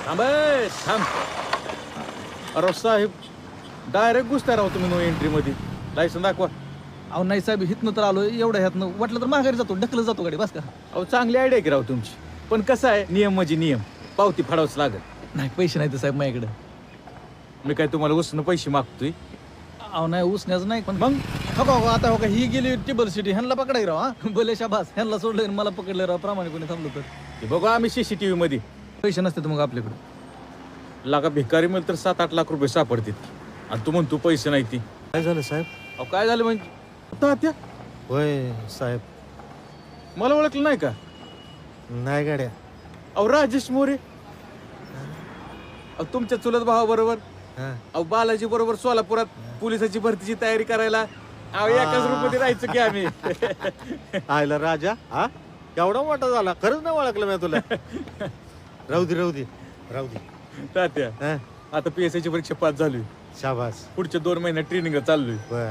थांब ए, थांब. अरे साहेब डायरेक्ट घुसताय राव तुम्ही नो एंट्री मध्ये. लायसन दाखवा. अहो नाही साहेब हितनं तर आलोय एवढ्या ह्यातनं वाटलं तर माघारी जातो ढकलत जातो गाडी बस का. अहो चांगली आयडिया की राव तुमची, पण कसं आहे नियम म्हणजे नियम, पावती फाडावंच लागत. नाही पैसे नाही तर साहेब माझ्याकडे. मी काय तुम्हाला उसनं पैसे मागतोय? अहो नाही उसण्याचं नाही पण मग हो आता हो का ही गेली टिबल सिटी ह्यांना पकडाय राव हा बोले शाबास ह्यांना सोडलं आणि मला पकडलं राव प्रामाणिकपणे थांबलो तर. ते बघू आम्ही सीसीटीव्ही मध्ये. पैसे नसते तर मग आपल्याकडे. लागा भिकारी मिळेल तर 7-8 लाख रुपये सापडतील आणि तू म्हणतो पैसे नाही ती. काय झालं साहेब? अहो काय झालं म्हणजे तात्या होय साहेब. मला ओळखलं नाही का? नाही गाड्या. अहो राजेश मोरे. अहो तुमच्या चुलत भावाबरोबर. हा. अहो बालाजी बरोबर सोलापुरात पोलिसाची भरतीची तयारी करायला. अहो एकाच रूपमध्ये राहायचं की आम्ही. आयला राजा हा केवढा मोठा झाला, खरंच नाही ओळखलं मी तुला. राहू दे राहू दे राहू दे. तात्या हा आता PSI ची परीक्षा पास झाली. शाबास. पुढच्या 2 महिन्यात ट्रेनिंग चाललोय. बर